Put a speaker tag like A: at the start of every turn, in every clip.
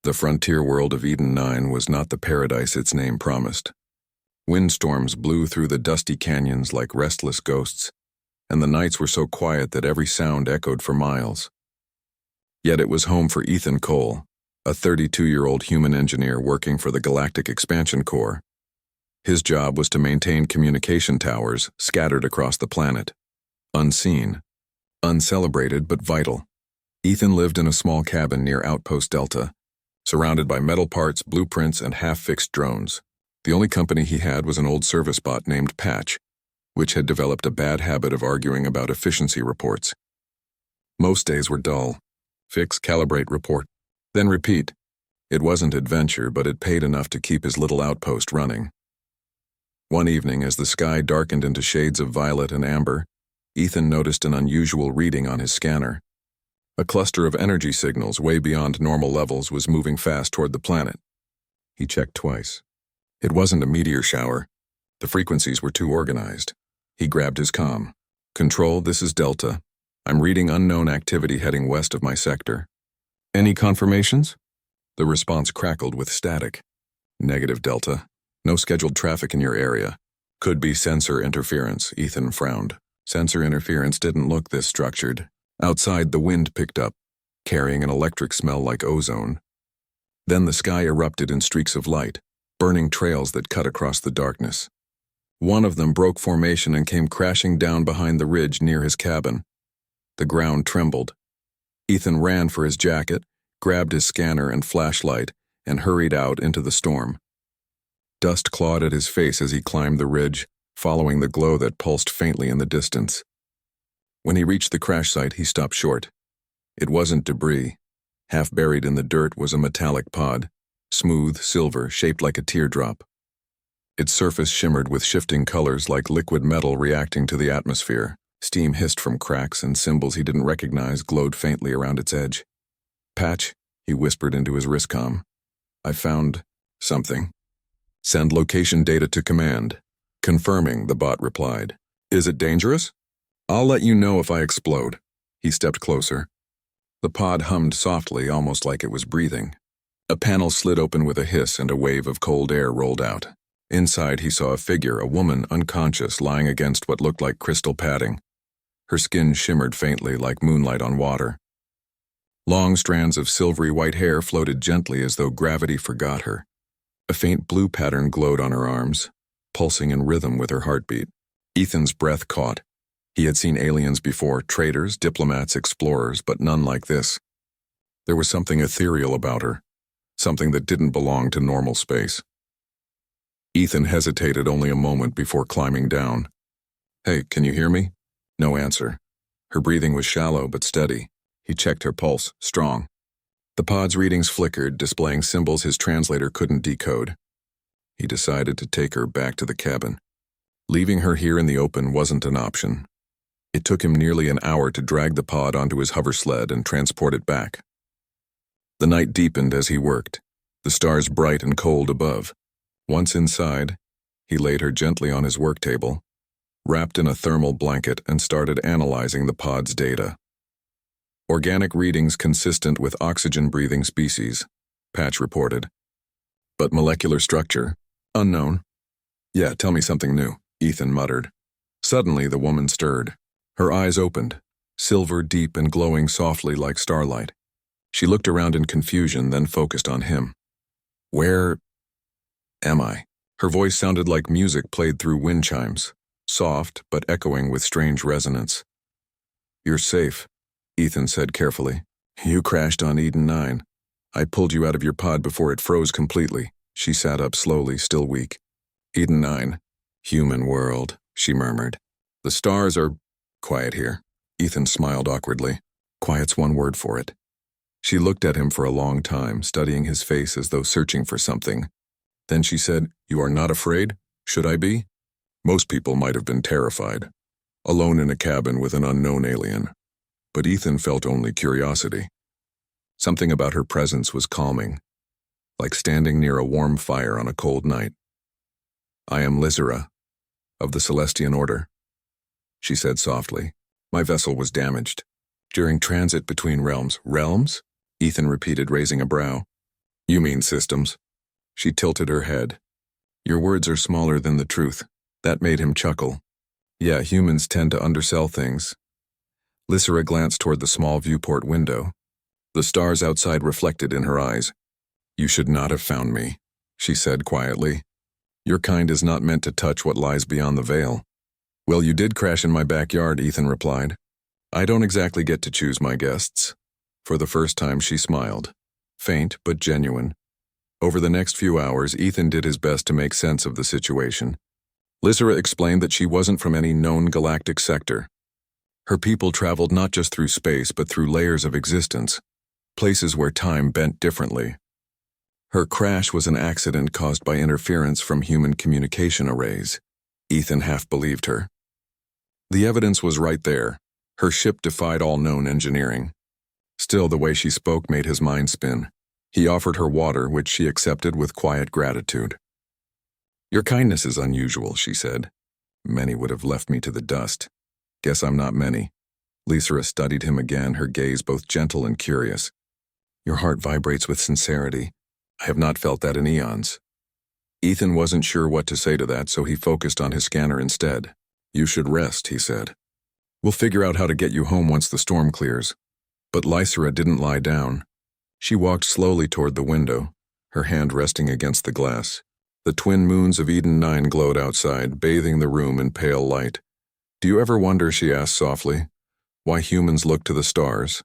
A: The frontier world of Eden 9 was not the paradise its name promised. Windstorms blew through the dusty canyons like restless ghosts, and the nights were so quiet that every sound echoed for miles. Yet it was home for Ethan Cole, a 32-year-old human engineer working for the Galactic Expansion Corps. His job was to maintain communication towers scattered across the planet. Unseen, uncelebrated but vital. Ethan lived in a small cabin near Outpost Delta, surrounded by metal parts, blueprints, and half-fixed drones. The only company he had was an old service bot named Patch, which had developed a bad habit of arguing about efficiency reports. Most days were dull. Fix, calibrate, report, then repeat. It wasn't adventure, but it paid enough to keep his little outpost running. One evening, as the sky darkened into shades of violet and amber, Ethan noticed an unusual reading on his scanner. A cluster of energy signals way beyond normal levels was moving fast toward the planet. He checked twice. It wasn't a meteor shower. The frequencies were too organized. He grabbed his comm. "Control, this is Delta. I'm reading unknown activity heading west of my sector. Any confirmations?" The response crackled with static. "Negative, Delta. No scheduled traffic in your area. Could be sensor interference," Ethan frowned. Sensor interference didn't look this structured. Outside, the wind picked up, carrying an electric smell like ozone. Then the sky erupted in streaks of light, burning trails that cut across the darkness. One of them broke formation and came crashing down behind the ridge near his cabin. The ground trembled. Ethan ran for his jacket, grabbed his scanner and flashlight, and hurried out into the storm. Dust clawed at his face as he climbed the ridge, following the glow that pulsed faintly in the distance. When he reached the crash site, he stopped short. It wasn't debris. Half buried in the dirt was a metallic pod, smooth, silver, shaped like a teardrop. Its surface shimmered with shifting colors like liquid metal reacting to the atmosphere. Steam hissed from cracks, and symbols he didn't recognize glowed faintly around its edge. "Patch," he whispered into his wristcom. "I found something. Send location data to command." "Confirming," the bot replied. "Is it dangerous?" "I'll let you know if I explode." He stepped closer. The pod hummed softly, almost like it was breathing. A panel slid open with a hiss and a wave of cold air rolled out. Inside, he saw a figure, a woman unconscious, lying against what looked like crystal padding. Her skin shimmered faintly like moonlight on water. Long strands of silvery white hair floated gently as though gravity forgot her. A faint blue pattern glowed on her arms, pulsing in rhythm with her heartbeat. Ethan's breath caught. He had seen aliens before, traders, diplomats, explorers, but none like this. There was something ethereal about her, something that didn't belong to normal space. Ethan hesitated only a moment before climbing down. "Hey, can you hear me?" No answer. Her breathing was shallow but steady. He checked her pulse, strong. The pod's readings flickered, displaying symbols his translator couldn't decode. He decided to take her back to the cabin. Leaving her here in the open wasn't an option. It took him nearly an hour to drag the pod onto his hover sled and transport it back. The night deepened as he worked, the stars bright and cold above. Once inside, he laid her gently on his work table, wrapped in a thermal blanket, and started analyzing the pod's data. "Organic readings consistent with oxygen-breathing species," Patch reported. "But molecular structure? Unknown." "Yeah, tell me something new," Ethan muttered. Suddenly, the woman stirred. Her eyes opened, silver deep and glowing softly like starlight. She looked around in confusion, then focused on him. "Where am I?" Her voice sounded like music played through wind chimes, soft but echoing with strange resonance. "You're safe," Ethan said carefully. "You crashed on Eden 9. I pulled you out of your pod before it froze completely." She sat up slowly, still weak. "Eden 9. Human world," she murmured. "The stars are quiet here." Ethan smiled awkwardly. "Quiet's one word for it." She looked at him for a long time, studying his face as though searching for something. Then she said, "You are not afraid? Should I be?" Most people might have been terrified, alone in a cabin with an unknown alien. But Ethan felt only curiosity. Something about her presence was calming, like standing near a warm fire on a cold night. "I am Lizera, of the Celestian Order," she said softly. "My vessel was damaged during transit between realms." "Realms?" Ethan repeated, raising a brow. You mean systems? She tilted her head. Your words are smaller than the truth. That made him chuckle. Yeah, humans tend to undersell things. Lysera glanced toward the small viewport window. The stars outside reflected in her eyes. You should not have found me, she said quietly. Your kind is not meant to touch what lies beyond the veil. Well, you did crash in my backyard, Ethan replied. I don't exactly get to choose my guests. For the first time she smiled. Faint, but genuine. Over the next few hours, Ethan did his best to make sense of the situation. Lysera explained that she wasn't from any known galactic sector. Her people traveled not just through space, but through layers of existence, places where time bent differently. Her crash was an accident caused by interference from human communication arrays. Ethan half believed her. The evidence was right there. Her ship defied all known engineering. Still, the way she spoke made his mind spin. He offered her water, which she accepted with quiet gratitude. Your kindness is unusual, she said. Many would have left me to the dust. Guess I'm not many. Lysera studied him again, her gaze both gentle and curious. Your heart vibrates with sincerity. I have not felt that in eons. Ethan wasn't sure what to say to that, so he focused on his scanner instead. You should rest, he said. We'll figure out how to get you home once the storm clears. But Lysera didn't lie down. She walked slowly toward the window, her hand resting against the glass. The twin moons of Eden 9 glowed outside, bathing the room in pale light. Do you ever wonder, she asked softly, why humans look to the stars?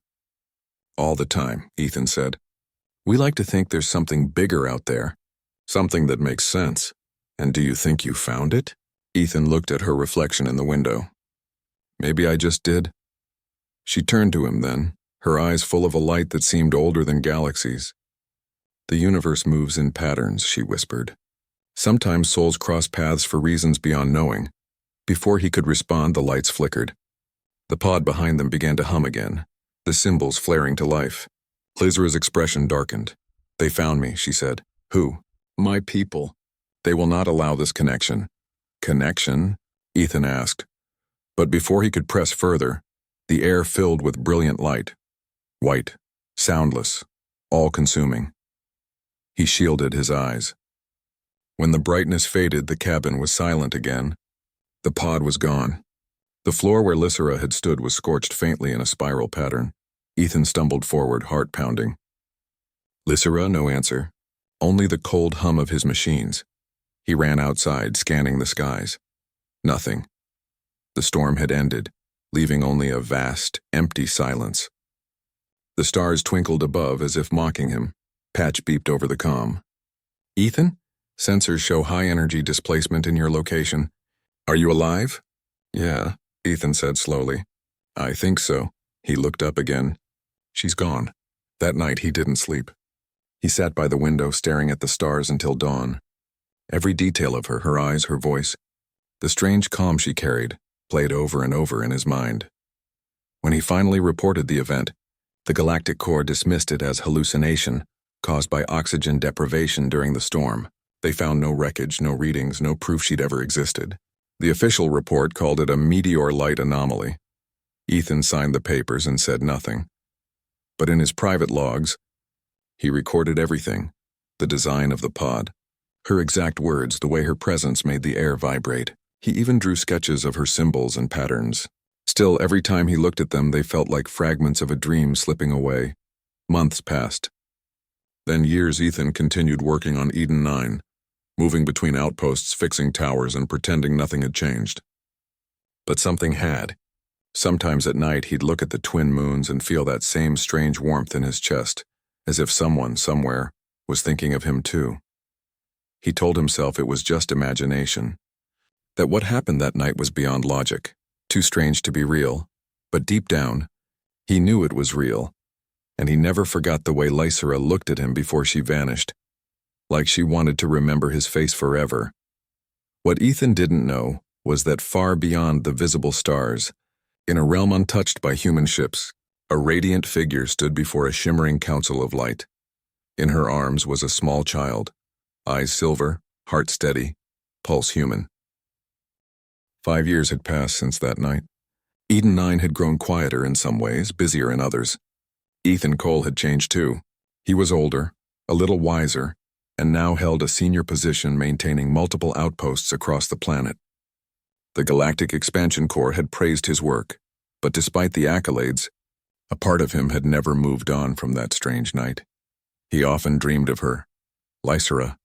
A: All the time, Ethan said. We like to think there's something bigger out there, something that makes sense. And do you think you found it? Ethan looked at her reflection in the window. Maybe I just did. She turned to him then, her eyes full of a light that seemed older than galaxies. The universe moves in patterns, she whispered. Sometimes souls cross paths for reasons beyond knowing. Before he could respond, the lights flickered. The pod behind them began to hum again, the symbols flaring to life. Lysera's expression darkened. They found me, she said. Who? My people. They will not allow this connection. Connection? Ethan asked. But before he could press further, the air filled with brilliant light. White, soundless, all-consuming. He shielded his eyes. When the brightness faded, the cabin was silent again. The pod was gone. The floor where Lysera had stood was scorched faintly in a spiral pattern. Ethan stumbled forward, heart pounding. Lysera, no answer. Only the cold hum of his machines. He ran outside, scanning the skies. Nothing. The storm had ended, leaving only a vast, empty silence. The stars twinkled above as if mocking him. Patch beeped over the comm. Ethan? Sensors show high-energy displacement in your location. Are you alive? Yeah, Ethan said slowly. I think so. He looked up again. She's gone. That night he didn't sleep. He sat by the window staring at the stars until dawn. Every detail of her, her eyes, her voice, the strange calm she carried, played over and over in his mind. When he finally reported the event, the Galactic Corps dismissed it as hallucination caused by oxygen deprivation during the storm. They found no wreckage, no readings, no proof she'd ever existed. The official report called it a meteor-light anomaly. Ethan signed the papers and said nothing. But in his private logs, he recorded everything, the design of the pod, her exact words, the way her presence made the air vibrate. He even drew sketches of her symbols and patterns. Still, every time he looked at them, they felt like fragments of a dream slipping away. Months passed. Then years. Ethan continued working on Eden 9, moving between outposts, fixing towers, and pretending nothing had changed. But something had. Sometimes at night, he'd look at the twin moons and feel that same strange warmth in his chest, as if someone, somewhere, was thinking of him too. He told himself it was just imagination, that what happened that night was beyond logic, too strange to be real. But deep down, he knew it was real, and he never forgot the way Lysera looked at him before she vanished, like she wanted to remember his face forever. What Ethan didn't know was that far beyond the visible stars, in a realm untouched by human ships, a radiant figure stood before a shimmering council of light. In her arms was a small child, eyes silver, heart steady, pulse human. 5 years had passed since that night. Eden 9 had grown quieter in some ways, busier in others. Ethan Cole had changed too. He was older, a little wiser, and now held a senior position maintaining multiple outposts across the planet. The Galactic Expansion Corps had praised his work, but despite the accolades, a part of him had never moved on from that strange night. He often dreamed of her, Lysera,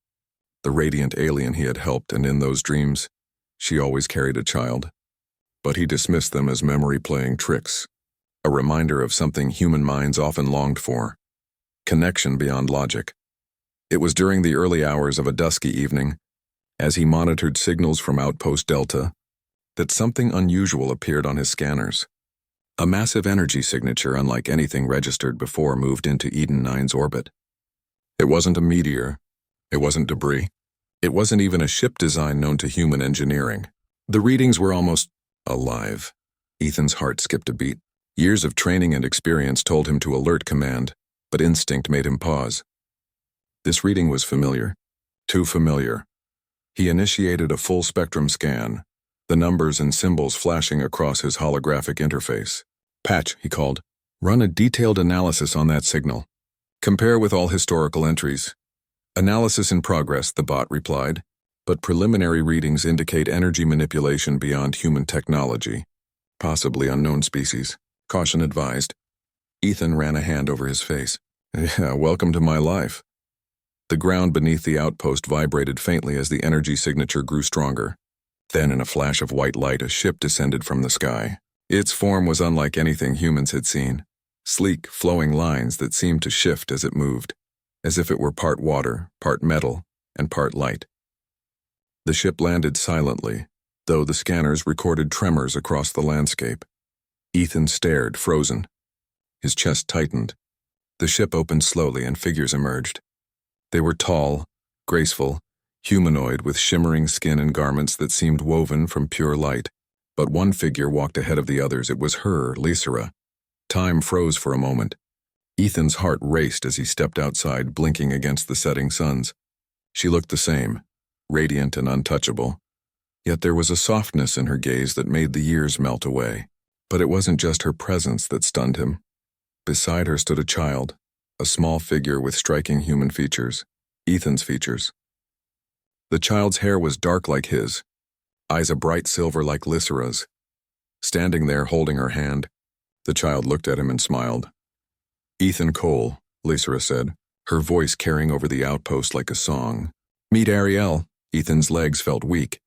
A: the radiant alien he had helped, and in those dreams, she always carried a child. But he dismissed them as memory playing tricks, a reminder of something human minds often longed for: connection beyond logic. It was during the early hours of a dusky evening, as he monitored signals from Outpost Delta, that something unusual appeared on his scanners. A massive energy signature unlike anything registered before moved into Eden 9's orbit. It wasn't a meteor. It wasn't debris. It wasn't even a ship design known to human engineering. The readings were almost alive. Ethan's heart skipped a beat. Years of training and experience told him to alert command, but instinct made him pause. This reading was familiar. Too familiar. He initiated a full-spectrum scan, the numbers and symbols flashing across his holographic interface. "Patch," he called. "Run a detailed analysis on that signal. Compare with all historical entries." "Analysis in progress," the bot replied, "but preliminary readings indicate energy manipulation beyond human technology. Possibly unknown species. Caution advised." Ethan ran a hand over his face. "Yeah, welcome to my life." The ground beneath the outpost vibrated faintly as the energy signature grew stronger. Then, in a flash of white light, a ship descended from the sky. Its form was unlike anything humans had seen. Sleek, flowing lines that seemed to shift as it moved, as if it were part water, part metal, and part light. The ship landed silently, though the scanners recorded tremors across the landscape. Ethan stared, frozen. His chest tightened. The ship opened slowly and figures emerged. They were tall, graceful, humanoid with shimmering skin and garments that seemed woven from pure light. But one figure walked ahead of the others. It was her, Lysera. Time froze for a moment. Ethan's heart raced as he stepped outside, blinking against the setting suns. She looked the same, radiant and untouchable. Yet there was a softness in her gaze that made the years melt away. But it wasn't just her presence that stunned him. Beside her stood a child, a small figure with striking human features, Ethan's features. The child's hair was dark like his, eyes a bright silver like Lysera's. Standing there holding her hand, the child looked at him and smiled. "Ethan Cole," Lysera said, her voice carrying over the outpost like a song. "Meet Ariel." Ethan's legs felt weak.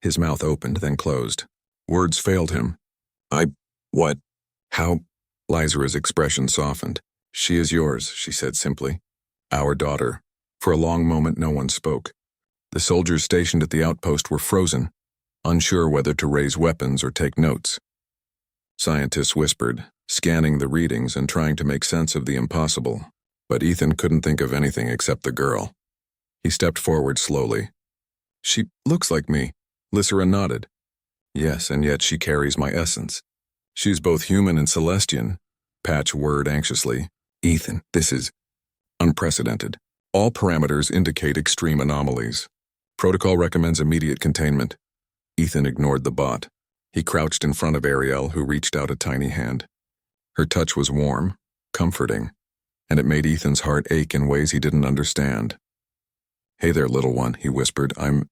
A: His mouth opened, then closed. Words failed him. What? How?" Lysera's expression softened. "She is yours," she said simply. "Our daughter." For a long moment no one spoke. The soldiers stationed at the outpost were frozen, unsure whether to raise weapons or take notes. Scientists whispered, scanning the readings and trying to make sense of the impossible. But Ethan couldn't think of anything except the girl. He stepped forward slowly. "She looks like me." Lysera nodded. "Yes, and yet she carries my essence. She's both human and Celestian," Patch whirred anxiously. "Ethan, this is unprecedented. All parameters indicate extreme anomalies. Protocol recommends immediate containment." Ethan ignored the bot. He crouched in front of Ariel, who reached out a tiny hand. Her touch was warm, comforting, and it made Ethan's heart ache in ways he didn't understand. "Hey there, little one," he whispered. I'm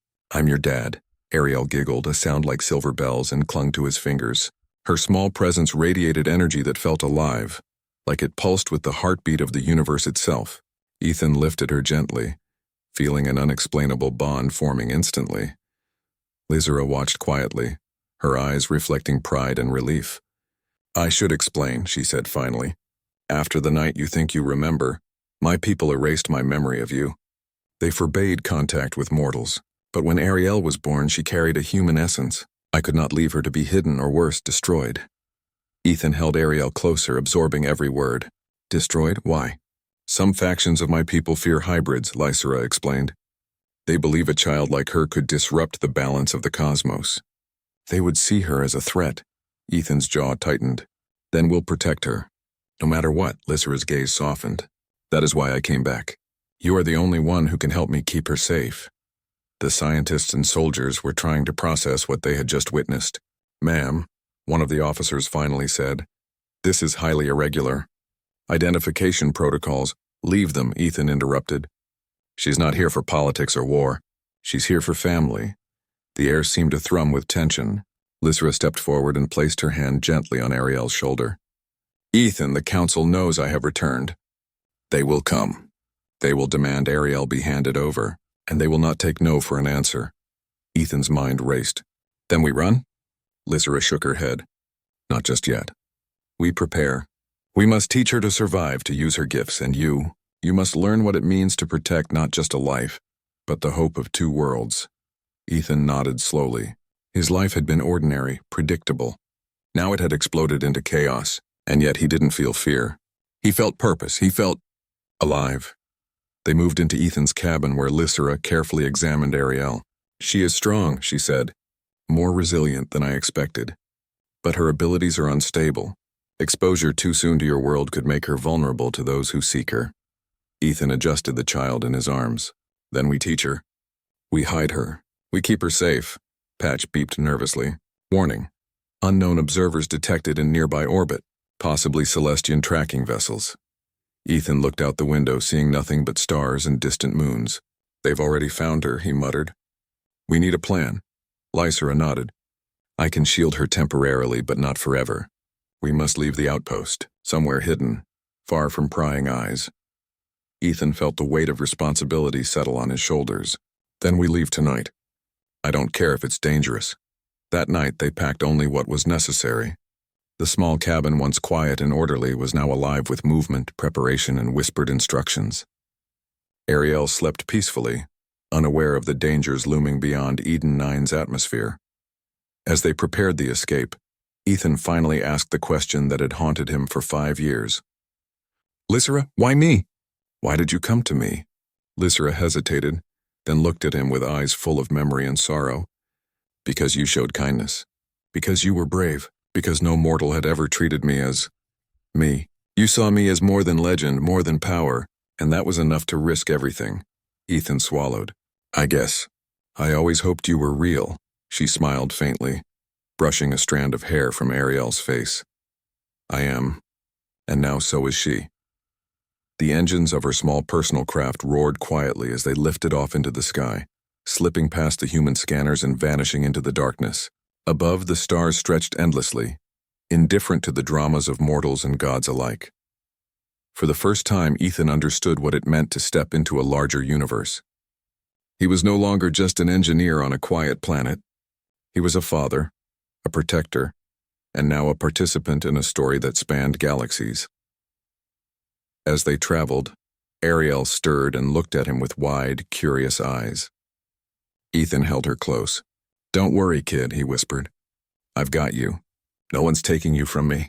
A: your dad." Ariel giggled, a sound like silver bells, and clung to his fingers. Her small presence radiated energy that felt alive, like it pulsed with the heartbeat of the universe itself. Ethan lifted her gently, feeling an unexplainable bond forming instantly. Lysera watched quietly, her eyes reflecting pride and relief. "I should explain," she said finally. "After the night you think you remember, my people erased my memory of you. They forbade contact with mortals. But when Ariel was born, she carried a human essence. I could not leave her to be hidden or worse, destroyed." Ethan held Ariel closer, absorbing every word. "Destroyed? Why?" "Some factions of my people fear hybrids," Lysera explained. "They believe a child like her could disrupt the balance of the cosmos. They would see her as a threat." Ethan's jaw tightened. "Then we'll protect her. No matter what," Lysera's gaze softened. "That is why I came back. You are the only one who can help me keep her safe." The scientists and soldiers were trying to process what they had just witnessed. "Ma'am," one of the officers finally said, "this is highly irregular. Identification protocols." Leave them, Ethan interrupted. She's not here for politics or war. She's here for family. The air seemed to thrum with tension. Lysra stepped forward and placed her hand gently on Ariel's shoulder. Ethan, the council knows I have returned. They will come. They will demand Ariel be handed over, and they will not take no for an answer. Ethan's mind raced. Then we run? Lysra shook her head. Not just yet. We prepare. We must teach her to survive, to use her gifts, and you must learn what it means to protect not just a life, but the hope of two worlds. Ethan nodded slowly. His life had been ordinary, predictable. Now it had exploded into chaos, and yet he didn't feel fear. He felt purpose. He felt alive. They moved into Ethan's cabin where Lysra carefully examined Ariel. She is strong, she said. More resilient than I expected. But her abilities are unstable. Exposure too soon to your world could make her vulnerable to those who seek her. Ethan adjusted the child in his arms. Then we teach her. We hide her. We keep her safe. Patch beeped nervously. Warning. Unknown observers detected in nearby orbit, possibly Celestian tracking vessels. Ethan looked out the window, seeing nothing but stars and distant moons. They've already found her, he muttered. We need a plan. Lysra nodded. I can shield her temporarily, but not forever. We must leave the outpost, somewhere hidden, far from prying eyes. Ethan felt the weight of responsibility settle on his shoulders. Then we leave tonight. I don't care if it's dangerous. That night they packed only what was necessary. The small cabin, once quiet and orderly, was now alive with movement, preparation, and whispered instructions. Ariel slept peacefully, unaware of the dangers looming beyond Eden 9's atmosphere. As they prepared the escape, Ethan finally asked the question that had haunted him for 5 years. Lysra, why me? Why did you come to me? Lysra hesitated, then looked at him with eyes full of memory and sorrow. Because you showed kindness. Because you were brave. Because no mortal had ever treated me as me. You saw me as more than legend, more than power, and that was enough to risk everything. Ethan swallowed. I guess. I always hoped you were real, she smiled faintly, brushing a strand of hair from Ariel's face. I am, and now so is she. The engines of her small personal craft roared quietly as they lifted off into the sky, slipping past the human scanners and vanishing into the darkness. Above, the stars stretched endlessly, indifferent to the dramas of mortals and gods alike. For the first time, Ethan understood what it meant to step into a larger universe. He was no longer just an engineer on a quiet planet. He was a father, a protector, and now a participant in a story that spanned galaxies. As they traveled, Ariel stirred and looked at him with wide, curious eyes. Ethan held her close. Don't worry, kid, he whispered. I've got you. No one's taking you from me.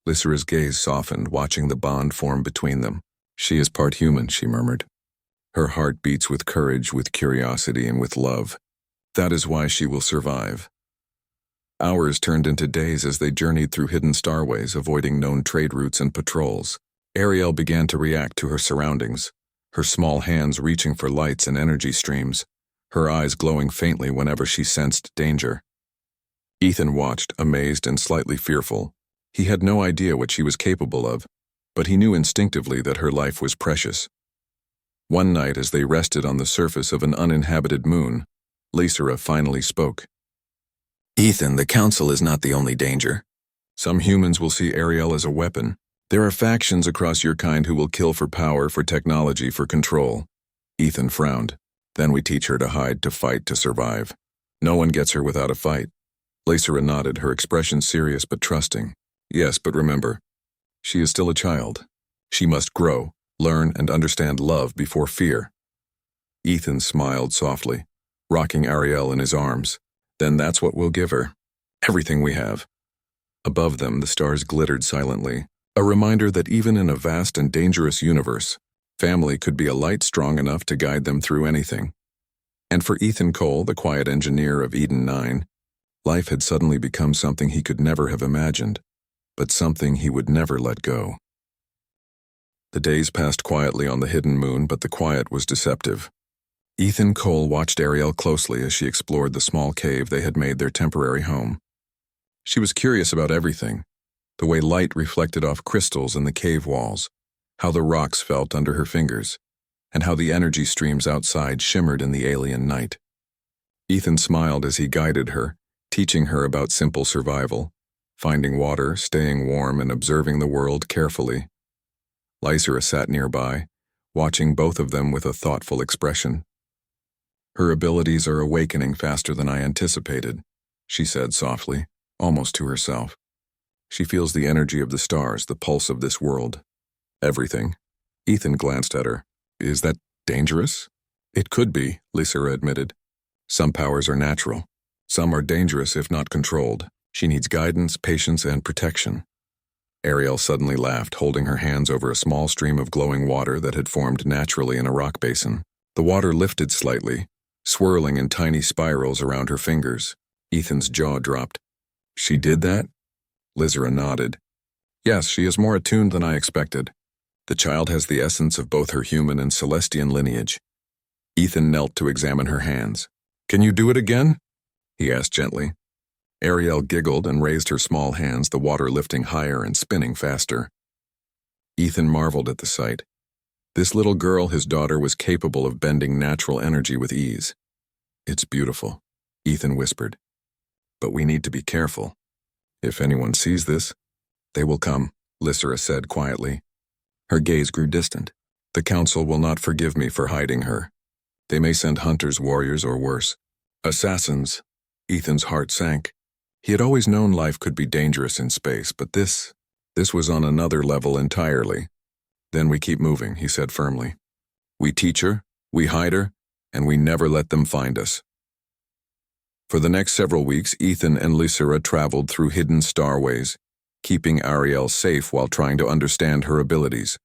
A: Lysra's gaze softened, watching the bond form between them. She is part human, she murmured. Her heart beats with courage, with curiosity, and with love. That is why she will survive. Hours turned into days as they journeyed through hidden starways, avoiding known trade routes and patrols. Ariel began to react to her surroundings, her small hands reaching for lights and energy streams, her eyes glowing faintly whenever she sensed danger. Ethan watched, amazed and slightly fearful. He had no idea what she was capable of, but he knew instinctively that her life was precious. One night, as they rested on the surface of an uninhabited moon, Lysra finally spoke. Ethan, the Council is not the only danger. Some humans will see Ariel as a weapon. There are factions across your kind who will kill for power, for technology, for control. Ethan frowned. Then we teach her to hide, to fight, to survive. No one gets her without a fight. Lysra nodded, her expression serious but trusting. Yes, but remember, she is still a child. She must grow, learn, and understand love before fear. Ethan smiled softly, rocking Ariel in his arms. Then that's what we'll give her. Everything we have. Above them, the stars glittered silently, a reminder that even in a vast and dangerous universe, family could be a light strong enough to guide them through anything. And for Ethan Cole, the quiet engineer of Eden 9, life had suddenly become something he could never have imagined, but something he would never let go. The days passed quietly on the hidden moon, but the quiet was deceptive. Ethan Cole watched Ariel closely as she explored the small cave they had made their temporary home. She was curious about everything, the way light reflected off crystals in the cave walls, how the rocks felt under her fingers, and how the energy streams outside shimmered in the alien night. Ethan smiled as he guided her, teaching her about simple survival, finding water, staying warm, and observing the world carefully. Lysera sat nearby, watching both of them with a thoughtful expression. "Her abilities are awakening faster than I anticipated," she said softly, almost to herself. "She feels the energy of the stars, the pulse of this world. Everything." Ethan glanced at her. "Is that dangerous?" "It could be," Lysera admitted. "Some powers are natural. Some are dangerous if not controlled. She needs guidance, patience, and protection." Ariel suddenly laughed, holding her hands over a small stream of glowing water that had formed naturally in a rock basin. The water lifted slightly, swirling in tiny spirals around her fingers. Ethan's jaw dropped. "She did that?" Lysera nodded. "Yes, she is more attuned than I expected. The child has the essence of both her human and Celestian lineage." Ethan knelt to examine her hands. "Can you do it again?" he asked gently. Ariel giggled and raised her small hands, the water lifting higher and spinning faster. Ethan marveled at the sight. This little girl, his daughter, was capable of bending natural energy with ease. "It's beautiful," Ethan whispered. "But we need to be careful. If anyone sees this, they will come," Lysera said quietly. Her gaze grew distant. "The council will not forgive me for hiding her. They may send hunters, warriors, or worse. Assassins." Ethan's heart sank. He had always known life could be dangerous in space, but this was on another level entirely. "Then we keep moving," he said firmly. "We teach her, we hide her, and we never let them find us." For the next several weeks, Ethan and Lysera traveled through hidden starways, keeping Ariel safe while trying to understand her abilities.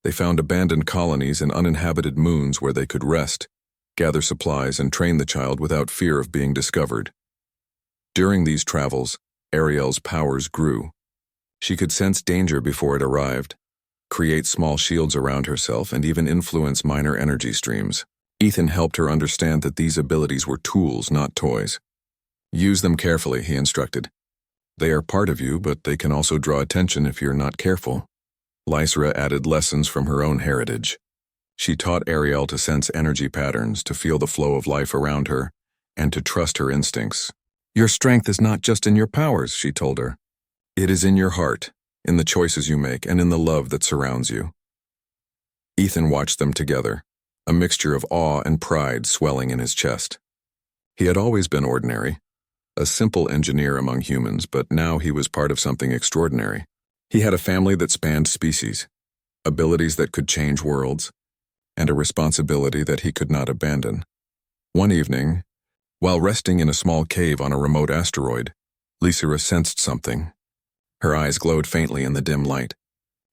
A: They found abandoned colonies and uninhabited moons where they could rest, gather supplies, and train the child without fear of being discovered. During these travels, Ariel's powers grew. She could sense danger before it arrived, create small shields around herself, and even influence minor energy streams. Ethan helped her understand that these abilities were tools, not toys. "Use them carefully," he instructed. "They are part of you, but they can also draw attention if you're not careful." Lysera added lessons from her own heritage. She taught Ariel to sense energy patterns, to feel the flow of life around her, and to trust her instincts. "Your strength is not just in your powers," she told her. "It is in your heart, in the choices you make, and in the love that surrounds you." Ethan watched them together, a mixture of awe and pride swelling in his chest. He had always been ordinary, a simple engineer among humans, but now he was part of something extraordinary. He had a family that spanned species, abilities that could change worlds, and a responsibility that he could not abandon. One evening, while resting in a small cave on a remote asteroid, Lysera sensed something. Her eyes glowed faintly in the dim light.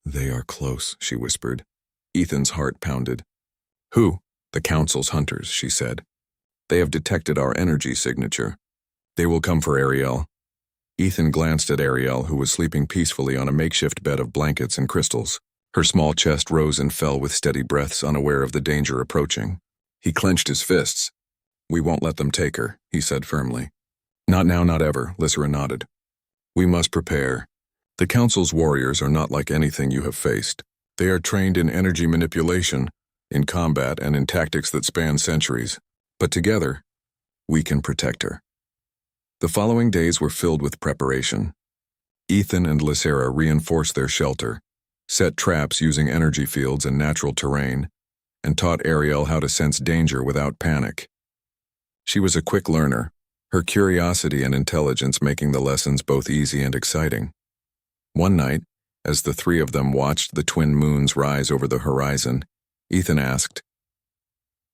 A: "They are close," she whispered. Ethan's heart pounded. "Who?" "The Council's hunters," she said. "They have detected our energy signature. They will come for Ariel." Ethan glanced at Ariel, who was sleeping peacefully on a makeshift bed of blankets and crystals. Her small chest rose and fell with steady breaths, unaware of the danger approaching. He clenched his fists. "We won't let them take her," he said firmly. "Not now, not ever," Lysera nodded. "We must prepare. The Council's warriors are not like anything you have faced. They are trained in energy manipulation, in combat, and in tactics that span centuries. But together, we can protect her." The following days were filled with preparation. Ethan and Lysera reinforced their shelter, set traps using energy fields and natural terrain, and taught Ariel how to sense danger without panic. She was a quick learner, her curiosity and intelligence making the lessons both easy and exciting. One night, as the three of them watched the twin moons rise over the horizon, Ethan asked,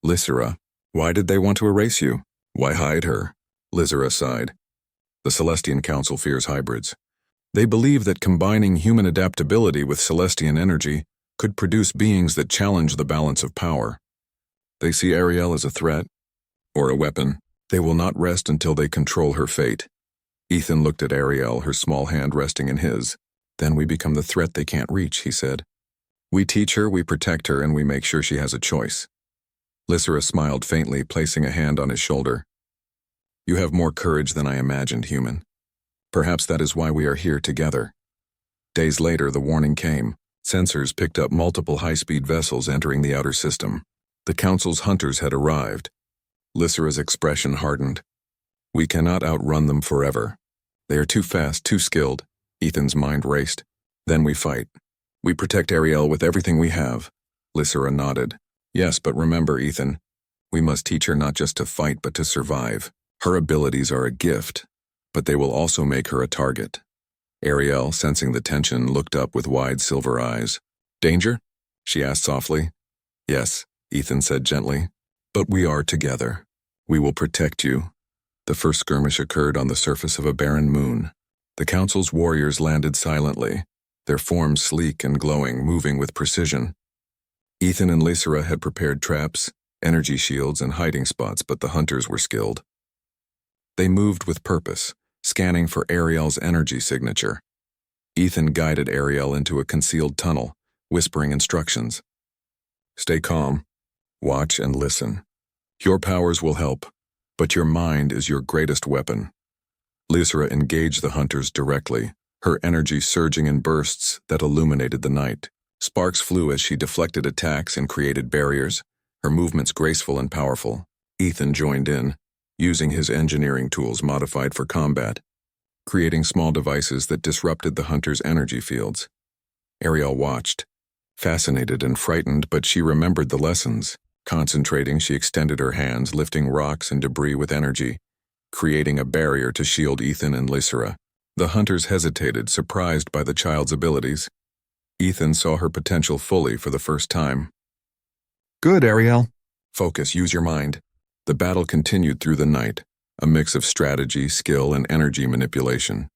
A: "Lysera, why did they want to erase you? Why hide her?" Lysera sighed. "The Celestian Council fears hybrids. They believe that combining human adaptability with Celestian energy could produce beings that challenge the balance of power. They see Ariel as a threat, or a weapon. They will not rest until they control her fate." Ethan looked at Ariel, her small hand resting in his. "Then we become the threat they can't reach," he said. "We teach her, we protect her, and we make sure she has a choice." Lysera smiled faintly, placing a hand on his shoulder. "You have more courage than I imagined, human. Perhaps that is why we are here together." Days later, the warning came. Sensors picked up multiple high-speed vessels entering the outer system. The Council's hunters had arrived. Lysera's expression hardened. We cannot outrun them forever. They are too fast, too skilled. Ethan's mind raced. Then we fight. We protect Ariel with everything we have. Lysera nodded. Yes, but remember, Ethan, we must teach her not just to fight but to survive. Her abilities are a gift, but they will also make her a target. Ariel, sensing the tension, looked up with wide silver eyes. Danger? She asked softly. Yes, Ethan said gently. But we are together. We will protect you. The first skirmish occurred on the surface of a barren moon. The Council's warriors landed silently, their forms sleek and glowing, moving with precision. Ethan and Lysera had prepared traps, energy shields, and hiding spots, but the hunters were skilled. They moved with purpose, scanning for Ariel's energy signature. Ethan guided Ariel into a concealed tunnel, whispering instructions. Stay calm, watch and listen. Your powers will help, but your mind is your greatest weapon. Lysera engaged the hunters directly, her energy surging in bursts that illuminated the night. Sparks flew as she deflected attacks and created barriers, her movements graceful and powerful. Ethan joined in, using his engineering tools modified for combat, creating small devices that disrupted the hunters' energy fields. Ariel watched, fascinated and frightened, but she remembered the lessons. Concentrating, she extended her hands, lifting rocks and debris with energy, creating a barrier to shield Ethan and Lysera. The hunters hesitated, surprised by the child's abilities. Ethan saw her potential fully for the first time. Good, Ariel. Focus, use your mind. The battle continued through the night, a mix of strategy, skill, and energy manipulation.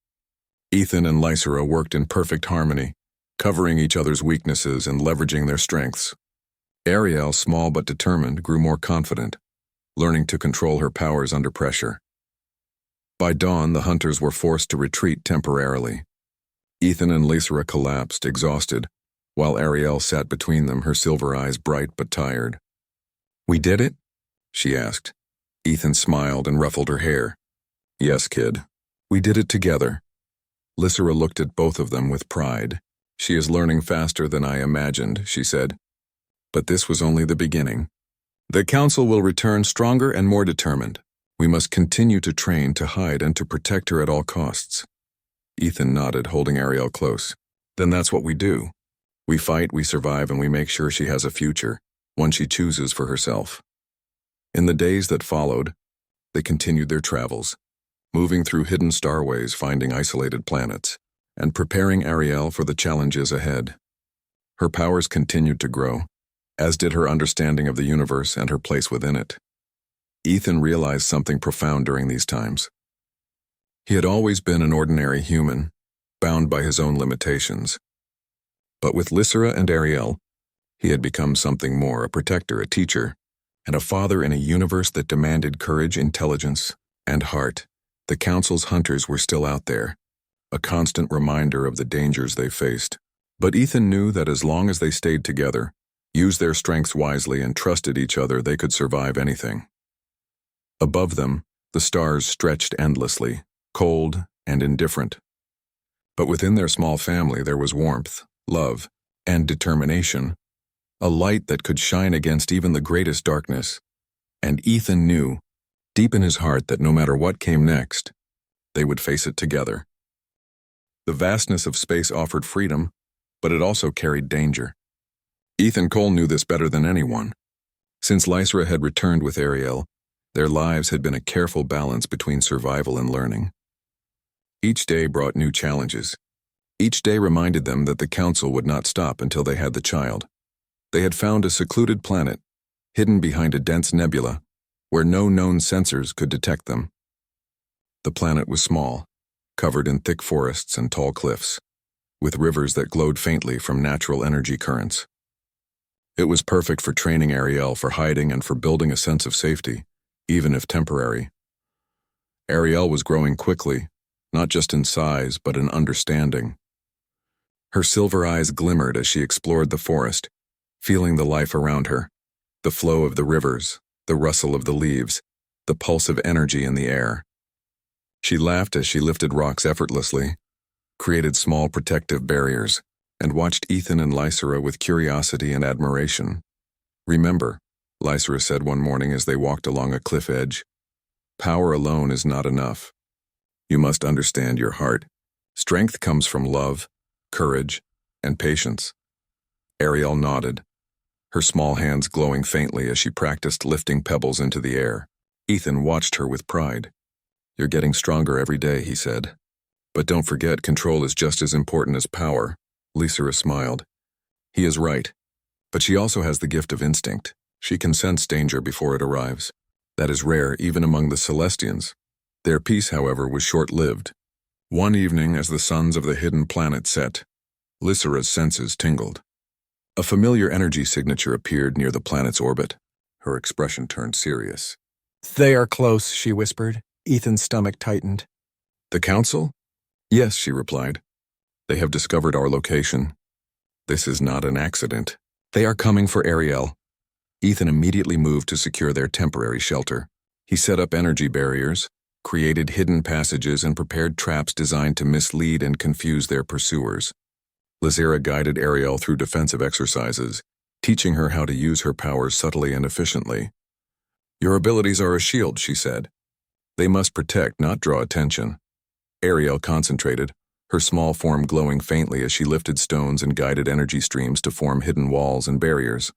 A: Ethan and Lysera worked in perfect harmony, covering each other's weaknesses and leveraging their strengths. Ariel, small but determined, grew more confident, learning to control her powers under pressure. By dawn, the hunters were forced to retreat temporarily. Ethan and Lysera collapsed, exhausted, while Ariel sat between them, her silver eyes bright but tired. We did it? She asked. Ethan smiled and ruffled her hair. Yes, kid. We did it together. Lysera looked at both of them with pride. She is learning faster than I imagined, she said. But this was only the beginning. The Council will return stronger and more determined. We must continue to train, to hide, and to protect her at all costs. Ethan nodded, holding Ariel close. Then that's what we do. We fight, we survive, and we make sure she has a future, one she chooses for herself. In the days that followed, they continued their travels, moving through hidden starways, finding isolated planets, and preparing Ariel for the challenges ahead. Her powers continued to grow, as did her understanding of the universe and her place within it. Ethan realized something profound during these times. He had always been an ordinary human, bound by his own limitations. But with Lysera and Ariel, he had become something more, a protector, a teacher, and a father in a universe that demanded courage, intelligence, and heart. The Council's hunters were still out there, a constant reminder of the dangers they faced. But Ethan knew that as long as they stayed together, used their strengths wisely, and trusted each other, they could survive anything. Above them, the stars stretched endlessly, cold and indifferent. But within their small family there was warmth, love, and determination, a light that could shine against even the greatest darkness. And Ethan knew, deep in his heart, that no matter what came next, they would face it together. The vastness of space offered freedom, but it also carried danger. Ethan Cole knew this better than anyone. Since Lysera had returned with Ariel, their lives had been a careful balance between survival and learning. Each day brought new challenges. Each day reminded them that the Council would not stop until they had the child. They had found a secluded planet, hidden behind a dense nebula, where no known sensors could detect them. The planet was small, covered in thick forests and tall cliffs, with rivers that glowed faintly from natural energy currents. It was perfect for training Ariel, for hiding, and for building a sense of safety, even if temporary. Ariel was growing quickly, not just in size, but in understanding. Her silver eyes glimmered as she explored the forest, feeling the life around her, the flow of the rivers, the rustle of the leaves, the pulse of energy in the air. She laughed as she lifted rocks effortlessly, created small protective barriers, and watched Ethan and Lysera with curiosity and admiration. "Remember," Lysera said one morning as they walked along a cliff edge, "power alone is not enough. You must understand your heart. Strength comes from love, courage, and patience." Ariel nodded, her small hands glowing faintly as she practiced lifting pebbles into the air. Ethan watched her with pride. "You're getting stronger every day," he said. "But don't forget, control is just as important as power." Lysera smiled. "He is right. But she also has the gift of instinct. She can sense danger before it arrives. That is rare even among the Celestians. Their peace, however, was short-lived. One evening, as the suns of the hidden planet set, Lysera's senses tingled. A familiar energy signature appeared near the planet's orbit. Her expression turned serious.
B: "They are close," she whispered. Ethan's stomach tightened.
A: "The Council?" "Yes," she replied. "They have discovered our location. This is not an accident. They are coming for Ariel." Ethan immediately moved to secure their temporary shelter. He set up energy barriers, created hidden passages, and prepared traps designed to mislead and confuse their pursuers. Lysera guided Ariel through defensive exercises, teaching her how to use her powers subtly and efficiently. "Your abilities are a shield," she said. "They must protect, not draw attention." Ariel concentrated, her small form glowing faintly as she lifted stones and guided energy streams to form hidden walls and barriers.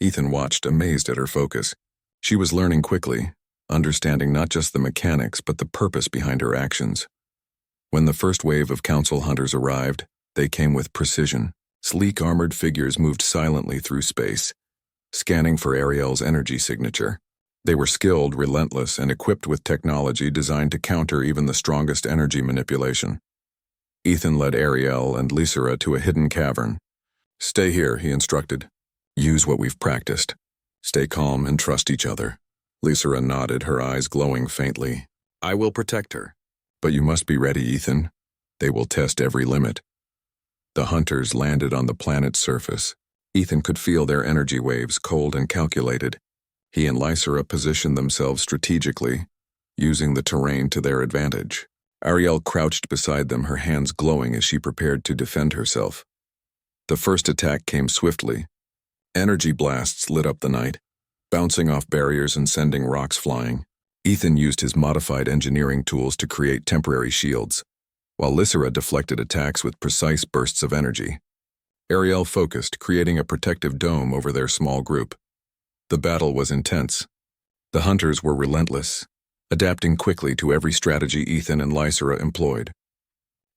A: Ethan watched, amazed at her focus. She was learning quickly, understanding not just the mechanics but the purpose behind her actions. When the first wave of Council hunters arrived, they came with precision. Sleek armored figures moved silently through space, scanning for Ariel's energy signature. They were skilled, relentless, and equipped with technology designed to counter even the strongest energy manipulation. Ethan led Ariel and Lysera to a hidden cavern. "Stay here," he instructed. "Use what we've practiced. Stay calm and trust each other." Lysera nodded, her eyes glowing faintly. "I will protect her. But you must be ready, Ethan. They will test every limit." The hunters landed on the planet's surface. Ethan could feel their energy waves, cold and calculated. He and Lysera positioned themselves strategically, using the terrain to their advantage. Ariel crouched beside them, her hands glowing as she prepared to defend herself. The first attack came swiftly. Energy blasts lit up the night, bouncing off barriers and sending rocks flying. Ethan used his modified engineering tools to create temporary shields, while Lysera deflected attacks with precise bursts of energy. Ariel focused, creating a protective dome over their small group. The battle was intense. The hunters were relentless, adapting quickly to every strategy Ethan and Lysera employed.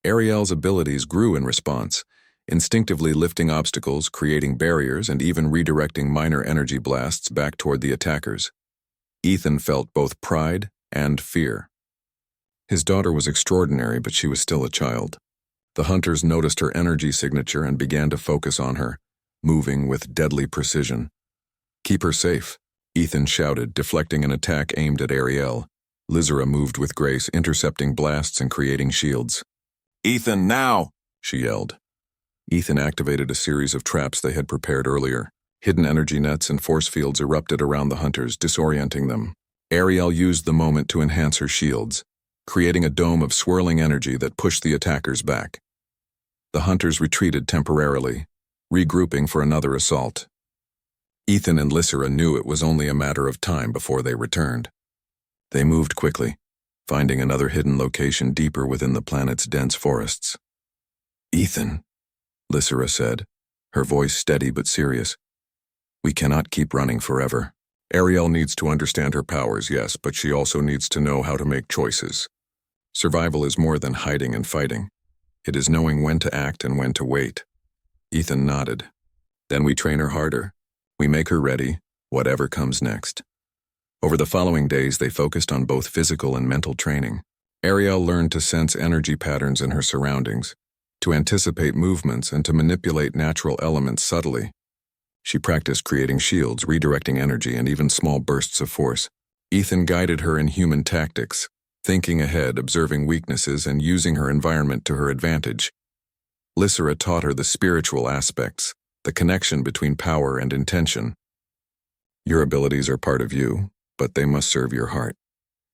A: Ariel's abilities grew in response, instinctively lifting obstacles, creating barriers, and even redirecting minor energy blasts back toward the attackers. Ethan felt both pride and fear. His daughter was extraordinary, but she was still a child. The hunters noticed her energy signature and began to focus on her, moving with deadly precision. "Keep her safe," Ethan shouted, deflecting an attack aimed at Ariel. Lysera moved with grace, intercepting blasts and creating shields. "Ethan, now!" she yelled. Ethan activated a series of traps they had prepared earlier. Hidden energy nets and force fields erupted around the hunters, disorienting them. Ariel used the moment to enhance her shields, creating a dome of swirling energy that pushed the attackers back. The hunters retreated temporarily, regrouping for another assault. Ethan and Lysera knew it was only a matter of time before they returned. They moved quickly, finding another hidden location deeper within the planet's dense forests. "Ethan," Lysera said, her voice steady but serious. "We cannot keep running forever. Ariel needs to understand her powers, yes, but she also needs to know how to make choices. Survival is more than hiding and fighting. It is knowing when to act and when to wait." Ethan nodded. "Then we train her harder. We make her ready, whatever comes next." Over the following days, they focused on both physical and mental training. Ariel learned to sense energy patterns in her surroundings, to anticipate movements, and to manipulate natural elements subtly. She practiced creating shields, redirecting energy, and even small bursts of force. Ethan guided her in human tactics, thinking ahead, observing weaknesses, and using her environment to her advantage. Lysera taught her the spiritual aspects, the connection between power and intention. "Your abilities are part of you, but they must serve your heart.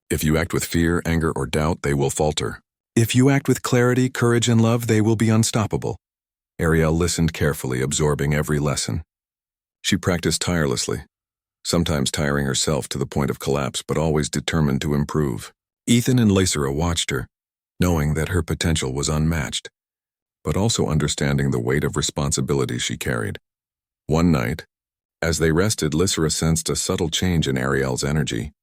A: If you act with fear, anger, or doubt, they will falter. If you act with clarity, courage, and love, they will be unstoppable." Ariel listened carefully, absorbing every lesson. She practiced tirelessly, sometimes tiring herself to the point of collapse, but always determined to improve. Ethan and Lysera watched her, knowing that her potential was unmatched, but also understanding the weight of responsibility she carried. One night, as they rested, Lysera sensed a subtle change in Ariel's energy.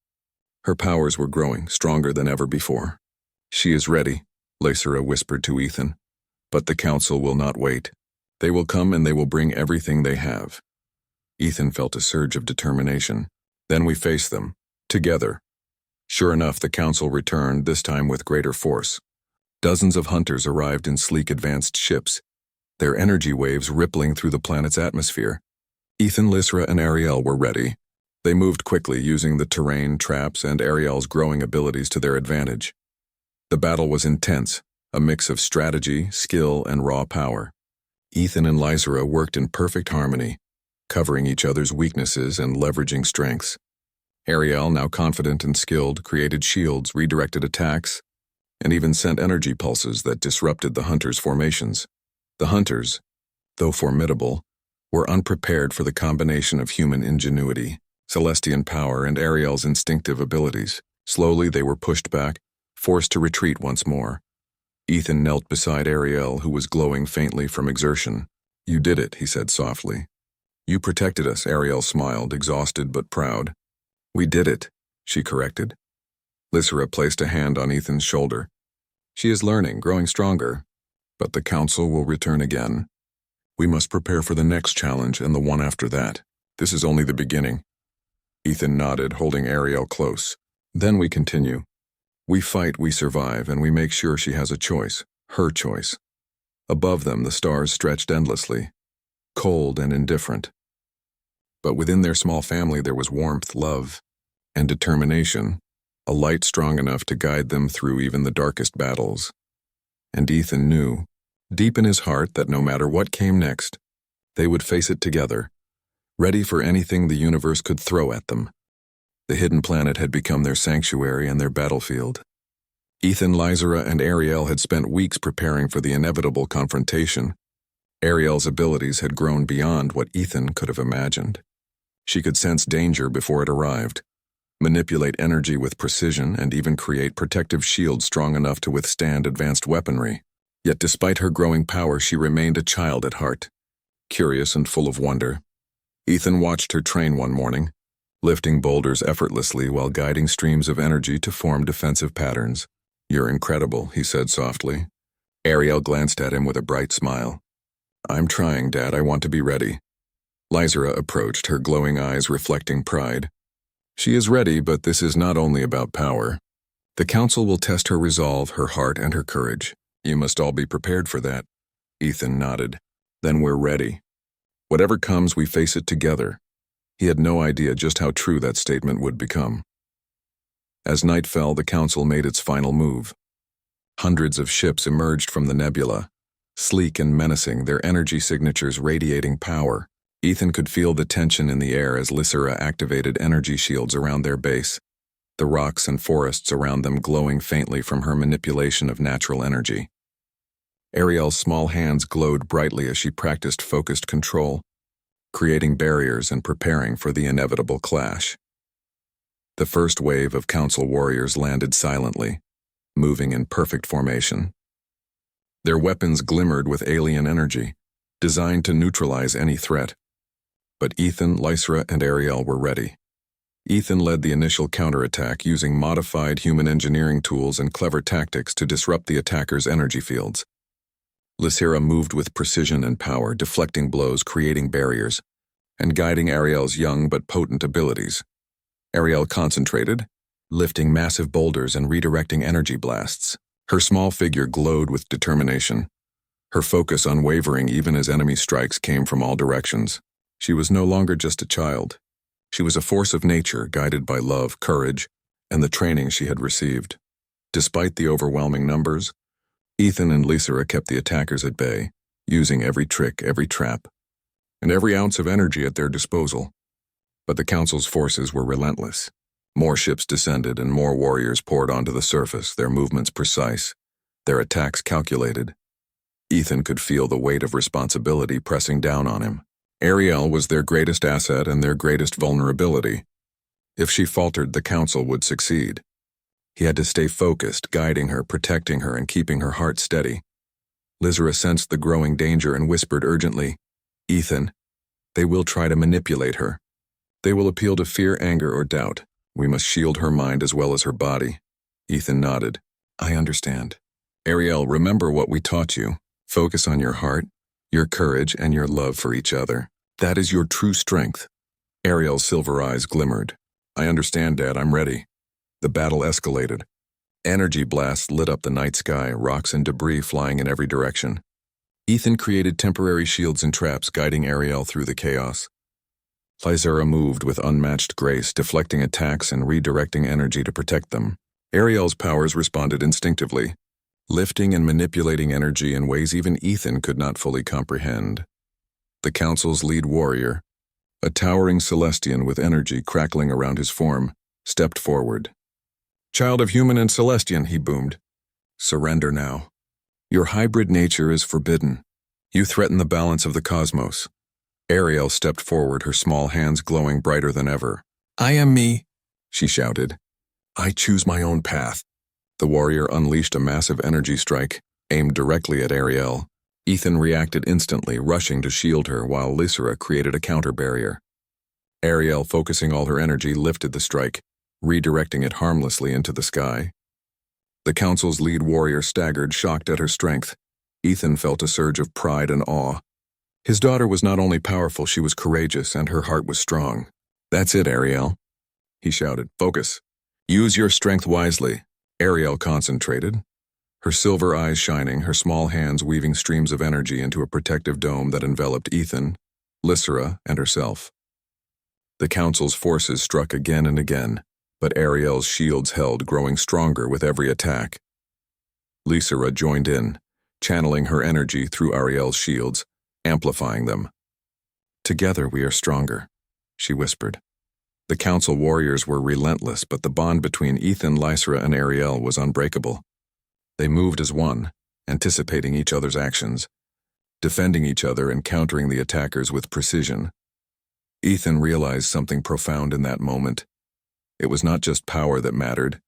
A: Her powers were growing, stronger than ever before. "She is ready," Lysera whispered to Ethan. "But the council will not wait. They will come and they will bring everything they have." Ethan felt a surge of determination. "Then we face them, together." Sure enough, the council returned, this time with greater force. Dozens of hunters arrived in sleek advanced ships, their energy waves rippling through the planet's atmosphere. Ethan, Lysera, and Ariel were ready. They moved quickly, using the terrain, traps, and Ariel's growing abilities to their advantage. The battle was intense, a mix of strategy, skill, and raw power. Ethan and Lysera worked in perfect harmony, covering each other's weaknesses and leveraging strengths. Ariel, now confident and skilled, created shields, redirected attacks, and even sent energy pulses that disrupted the hunters' formations. The hunters, though formidable, were unprepared for the combination of human ingenuity, Celestian power, and Ariel's instinctive abilities. Slowly they were pushed back, forced to retreat once more. Ethan knelt beside Ariel, who was glowing faintly from exertion. "You did it," he said softly. "You protected us," Ariel smiled, exhausted but proud. "We did it," she corrected. Lysera placed a hand on Ethan's shoulder. "She is learning, growing stronger, but the council will return again. We must prepare for the next challenge and the one after that. This is only the beginning." Ethan nodded, holding Ariel close. "Then we continue. We fight, we survive, and we make sure she has a choice, her choice." Above them, the stars stretched endlessly, cold and indifferent. But within their small family there was warmth, love, and determination, a light strong enough to guide them through even the darkest battles. And Ethan knew, deep in his heart, that no matter what came next, they would face it together, ready for anything the universe could throw at them. The hidden planet had become their sanctuary and their battlefield. Ethan, Lysera, and Ariel had spent weeks preparing for the inevitable confrontation. Ariel's abilities had grown beyond what Ethan could have imagined. She could sense danger before it arrived, manipulate energy with precision, and even create protective shields strong enough to withstand advanced weaponry. Yet despite her growing power, she remained a child at heart, curious and full of wonder. Ethan watched her train one morning, lifting boulders effortlessly while guiding streams of energy to form defensive patterns. "You're incredible," he said softly. Ariel glanced at him with a bright smile. "I'm trying, Dad. I want to be ready." Lysera approached, her glowing eyes reflecting pride. "She is ready, but this is not only about power. The council will test her resolve, her heart, and her courage. You must all be prepared for that." Ethan nodded. "Then we're ready. Whatever comes, we face it together." He had no idea just how true that statement would become. As night fell, the council made its final move. Hundreds of ships emerged from the nebula, sleek and menacing, their energy signatures radiating power. Ethan could feel the tension in the air as Lysera activated energy shields around their base, the rocks and forests around them glowing faintly from her manipulation of natural energy. Ariel's small hands glowed brightly as she practiced focused control, creating barriers and preparing for the inevitable clash. The first wave of council warriors landed silently, moving in perfect formation. Their weapons glimmered with alien energy, designed to neutralize any threat. But Ethan, Lysera, and Ariel were ready. Ethan led the initial counterattack, using modified human engineering tools and clever tactics to disrupt the attackers' energy fields. Lysera moved with precision and power, deflecting blows, creating barriers, and guiding Ariel's young but potent abilities. Ariel concentrated, lifting massive boulders and redirecting energy blasts. Her small figure glowed with determination, her focus unwavering even as enemy strikes came from all directions. She was no longer just a child. She was a force of nature, guided by love, courage, and the training she had received. Despite the overwhelming numbers, Ethan and Lysera kept the attackers at bay, using every trick, every trap, and every ounce of energy at their disposal. But the council's forces were relentless. More ships descended and more warriors poured onto the surface, their movements precise, their attacks calculated. Ethan could feel the weight of responsibility pressing down on him. Ariel was their greatest asset and their greatest vulnerability. If she faltered, the council would succeed. He had to stay focused, guiding her, protecting her, and keeping her heart steady. Lizra sensed the growing danger and whispered urgently, "Ethan, they will try to manipulate her. They will appeal to fear, anger, or doubt. We must shield her mind as well as her body." Ethan nodded. "I understand." "Ariel, remember what we taught you. Focus on your heart, your courage, and your love for each other. That is your true strength." Ariel's silver eyes glimmered. "I understand, Dad. I'm ready." The battle escalated. Energy blasts lit up the night sky, rocks and debris flying in every direction. Ethan created temporary shields and traps, guiding Ariel through the chaos. Lysera moved with unmatched grace, deflecting attacks and redirecting energy to protect them. Ariel's powers responded instinctively, lifting and manipulating energy in ways even Ethan could not fully comprehend. The council's lead warrior, a towering Celestian with energy crackling around his form, stepped forward. "Child of human and Celestian," he boomed. "Surrender now. Your hybrid nature is forbidden. You threaten the balance of the cosmos." Ariel stepped forward, her small hands glowing brighter than ever. "I am me," she shouted. "I choose my own path." The warrior unleashed a massive energy strike, aimed directly at Ariel. Ethan reacted instantly, rushing to shield her, while Lysra created a counter barrier. Ariel, focusing all her energy, lifted the strike, redirecting it harmlessly into the sky. The council's lead warrior staggered, shocked at her strength. Ethan felt a surge of pride and awe. His daughter was not only powerful, she was courageous, and her heart was strong. "That's it, Ariel," he shouted. "Focus. Use your strength wisely." Ariel concentrated, her silver eyes shining, her small hands weaving streams of energy into a protective dome that enveloped Ethan, Lysra, and herself. The council's forces struck again and again, but Ariel's shields held, growing stronger with every attack. Lysra joined in, channeling her energy through Ariel's shields, amplifying them. "Together we are stronger," she whispered. The council warriors were relentless, but the bond between Ethan, Lysra, and Ariel was unbreakable. They moved as one, anticipating each other's actions, defending each other and countering the attackers with precision. Ethan realized something profound in that moment. It was not just power that mattered,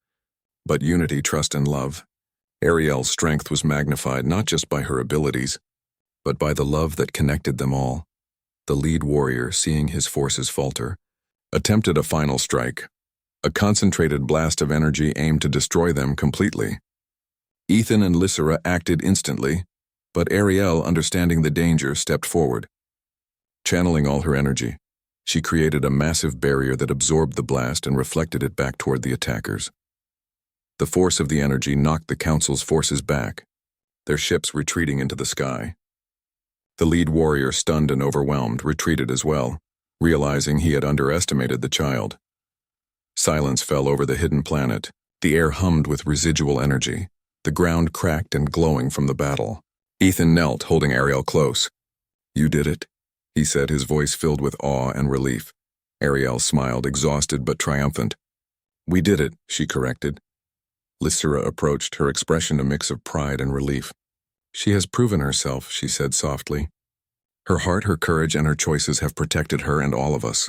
A: but unity, trust, and love. Ariel's strength was magnified not just by her abilities, but by the love that connected them all. The lead warrior, seeing his forces falter, attempted a final strike, a concentrated blast of energy aimed to destroy them completely. Ethan and Lysra acted instantly, but Ariel, understanding the danger, stepped forward. Channeling all her energy, she created a massive barrier that absorbed the blast and reflected it back toward the attackers. The force of the energy knocked the council's forces back, their ships retreating into the sky. The lead warrior, stunned and overwhelmed, retreated as well, realizing he had underestimated the child. Silence fell over the hidden planet. The air hummed with residual energy, the ground cracked and glowing from the battle. Ethan knelt, holding Ariel close. "You did it," he said, his voice filled with awe and relief. Ariel smiled, exhausted but triumphant. "We did it," she corrected. Lysra approached, her expression a mix of pride and relief. "She has proven herself," she said softly. "Her heart, her courage, and her choices have protected her and all of us.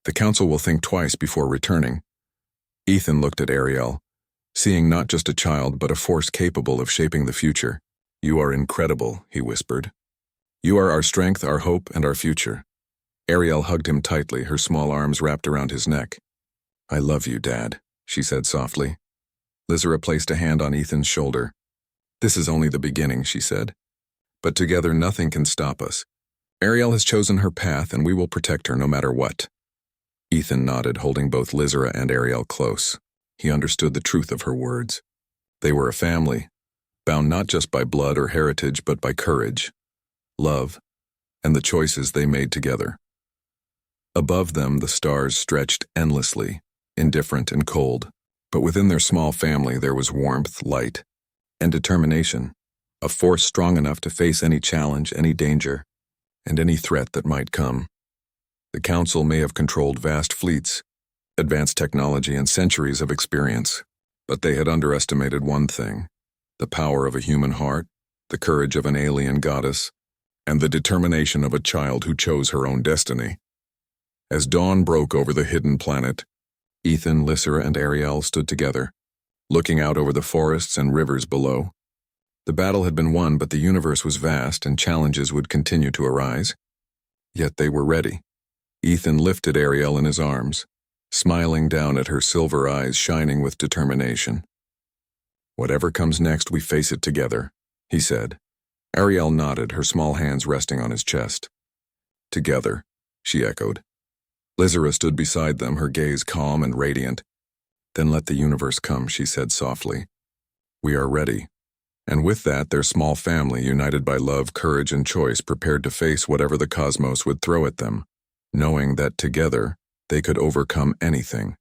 A: The council will think twice before returning." Ethan looked at Ariel, seeing not just a child but a force capable of shaping the future. "You are incredible," he whispered. "You are our strength, our hope, and our future." Ariel hugged him tightly, her small arms wrapped around his neck. "I love you, Dad," she said softly. Lysra placed a hand on Ethan's shoulder. "This is only the beginning," she said. "But together nothing can stop us. Ariel has chosen her path, and we will protect her no matter what." Ethan nodded, holding both Lysra and Ariel close. He understood the truth of her words. They were a family, bound not just by blood or heritage, but by courage, love, and the choices they made together. Above them, the stars stretched endlessly, indifferent and cold, but within their small family there was warmth, light, and determination, a force strong enough to face any challenge, any danger, and any threat that might come. The council may have controlled vast fleets, advanced technology, and centuries of experience, but they had underestimated one thing: the power of a human heart, the courage of an alien goddess, and the determination of a child who chose her own destiny. As dawn broke over the hidden planet, Ethan, Lysera, and Ariel stood together, looking out over the forests and rivers below. The battle had been won, but the universe was vast and challenges would continue to arise. Yet they were ready. Ethan lifted Ariel in his arms, smiling down at her silver eyes shining with determination. "Whatever comes next, we face it together," he said. Ariel nodded, her small hands resting on his chest. "Together," she echoed. Lysera stood beside them, her gaze calm and radiant. "Then let the universe come," she said softly. "We are ready." And with that, their small family, united by love, courage, and choice, prepared to face whatever the cosmos would throw at them, knowing that together they could overcome anything.